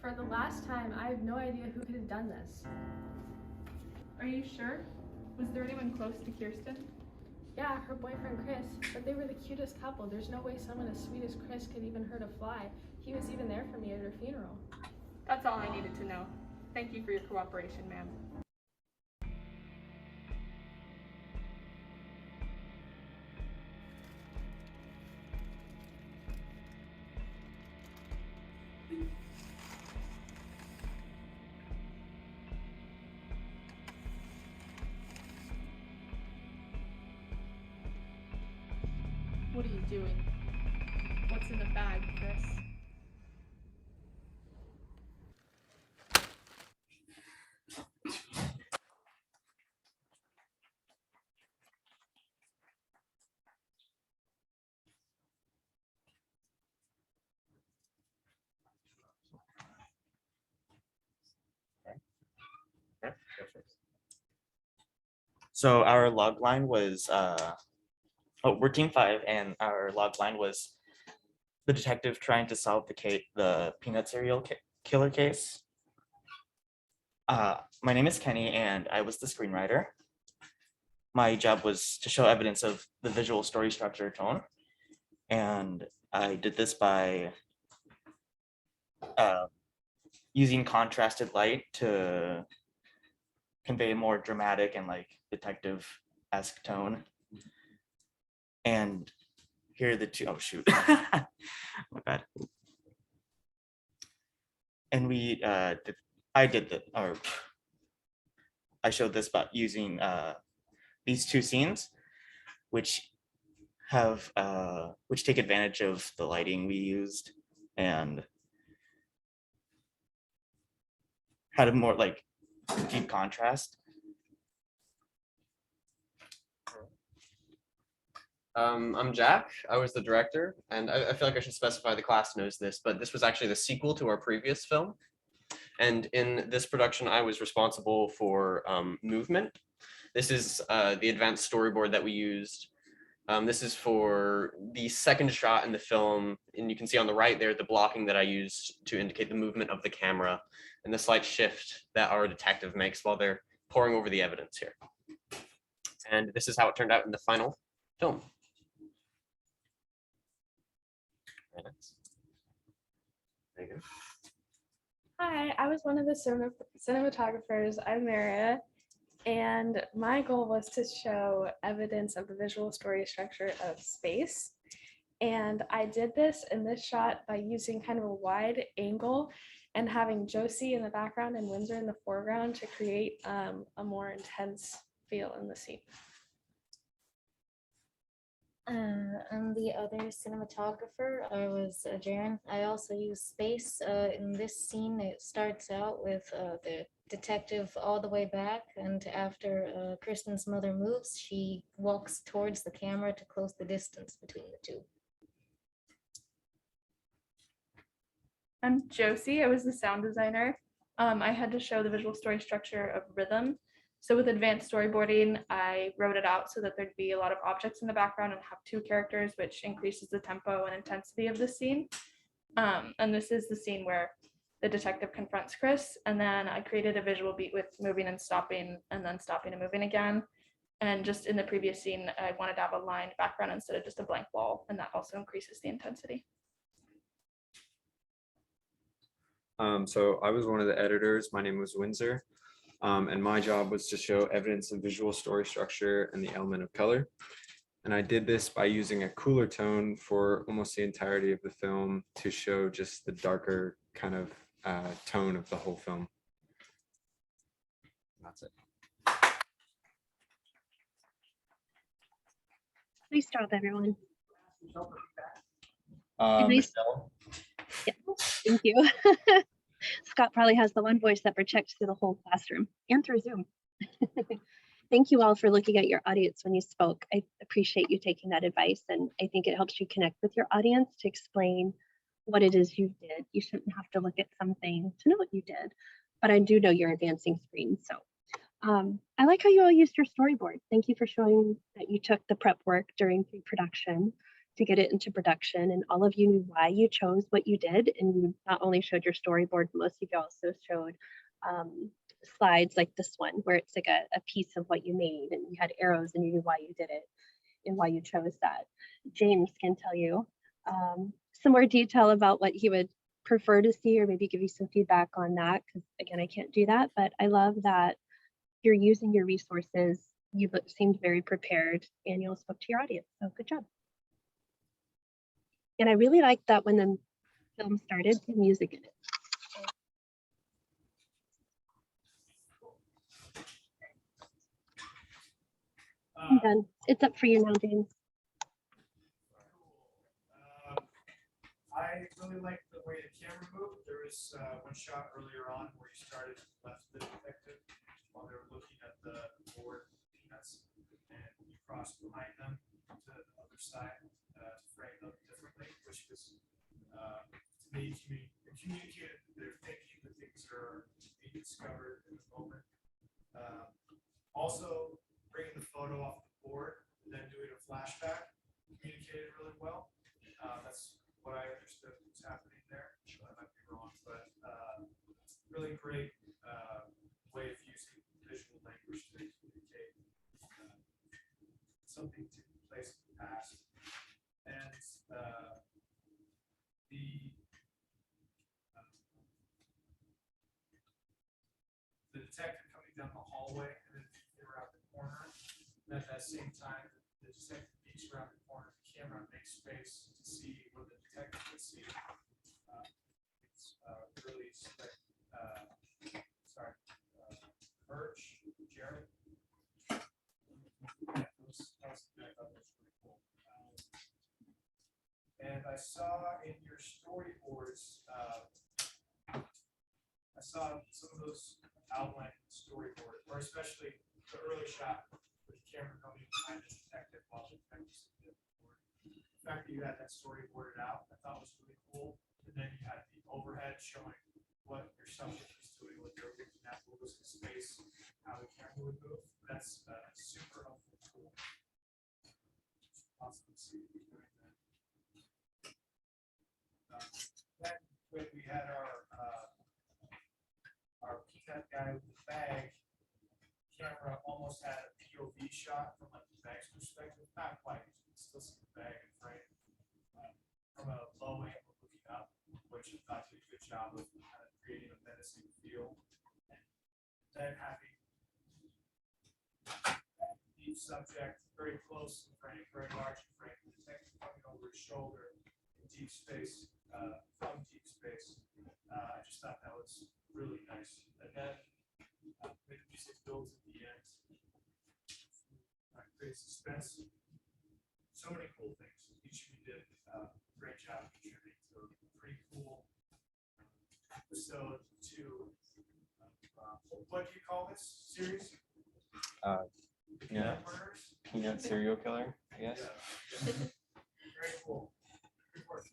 For the last time, I have no idea who could have done this. Are you sure? Was there anyone close to Kirsten? Yeah, her boyfriend Chris, but they were the cutest couple. There's no way someone as sweet as Chris could even hurt a fly. He was even there for me at her funeral. That's all I needed to know. Thank you for your cooperation, ma'am. What are you doing? What's in the bag, Chris? So our log line was, we're team 5, and our log line was the detective trying to solve the peanut killer case. My name is Kenny, and I was the screenwriter. My job was to show evidence of the visual story structure tone, and I did this by using contrasted light to convey a more dramatic and like detective-esque tone. And here are the two, oh shoot, my bad. And I showed this by using these two scenes, which take advantage of the lighting we used and had a more like deep contrast. I'm Jack. I was the director, and I feel like I should specify the class knows this, but this was actually the sequel to our previous film. And in this production, I was responsible for movement. This is the advanced storyboard that we used. This is for the second shot in the film, and you can see on the right there the blocking that I used to indicate the movement of the camera and the slight shift that our detective makes while they're poring over the evidence here. And this is how it turned out in the final film. There you go. Hi, I was one of the cinematographers. I'm Merja, and my goal was to show evidence of the visual story structure of space. And I did this in this shot by using kind of a wide angle and having Josie in the background and Windsor in the foreground to create a more intense feel in the scene. I'm the other cinematographer. I was Jerrin. I also use space. In this scene, it starts out with the detective all the way back, and after Kristen's mother moves, she walks towards the camera to close the distance between the two. I'm Josie. I was the sound designer. I had to show the visual story structure of rhythm. So with advanced storyboarding, I wrote it out so that there'd be a lot of objects in the background and have two characters, which increases the tempo and intensity of the scene. And this is the scene where the detective confronts Chris, and then I created a visual beat with moving and stopping, and then stopping and moving again. And just in the previous scene, I wanted to have a lined background instead of just a blank wall, and that also increases the intensity. So I was one of the editors. My name was Windsor. And my job was to show evidence of visual story structure and the element of color. And I did this by using a cooler tone for almost the entirety of the film to show just the darker kind of tone of the whole film. That's it. Nice job, everyone. Michelle. Yeah, thank you. Scott probably has the one voice that projects through the whole classroom and through Zoom. Thank you all for looking at your audience when you spoke. I appreciate you taking that advice, and I think it helps you connect with your audience to explain what it is you did. You shouldn't have to look at something to know what you did, but I do know you're advancing screen. So I like how you all used your storyboard. Thank you for showing that you took the prep work during pre-production. to get it into production, and all of you knew why you chose what you did. And you not only showed your storyboard, but most of you also showed slides like this one, where it's like a piece of what you made, and you had arrows and you knew why you did it and why you chose that. James can tell you some more detail about what he would prefer to see, or maybe give you some feedback on that, because again, I can't do that, but I love that you're using your resources. You seemed very prepared and you spoke to your audience, so good job. And I really liked that when the film started, the music in it. I'm done. It's up for you now, James. I really liked the way the camera moved. There was one shot earlier on where you started left the detective while they were looking at the board peanuts, and you crossed behind them to the other side to frame them differently, which was to me communicated their thinking that things are being discovered in the moment. Also, bringing the photo off the board and then doing a flashback communicated really well. That's what I understood was happening there. I might be wrong, but really great way of using visual language to communicate something taking place in the past. And the detective coming down the hallway and then peeking around the corner. And at that same time, the detective peeks around the corner, the camera makes space to see what the detective can see. It's really slick. Jerrin. Yeah, that was I thought that was pretty cool. And I saw in your storyboards, I saw some of those outline storyboard, or especially the early shot with the camera coming behind the detective while the detective's in the board. The fact that you had that storyboarded out, I thought was really cool. And then you had the overhead showing what your subject was doing, what they're looking at, what was the space, how the camera would move. That's super helpful tool. Awesome to see you doing that. Then when we had our peanut guy with the bag, camera almost had a POV shot from like the bag's perspective. Not quite, you can still see the bag in frame. From a low angle looking up, which I thought did a good job of kind of creating a menacing feel. And then having each subject very close in frame, very large in frame, the detective coming over his shoulder in deep space, from deep space. I just thought that was really nice. And then when the music builds at the end, creates suspense. So many cool things. Each of you did a great job contributing to a pretty cool episode 2. What do you call this series? Yeah. Murders? Peanut serial killer, I guess. Yeah. Very cool. Good work.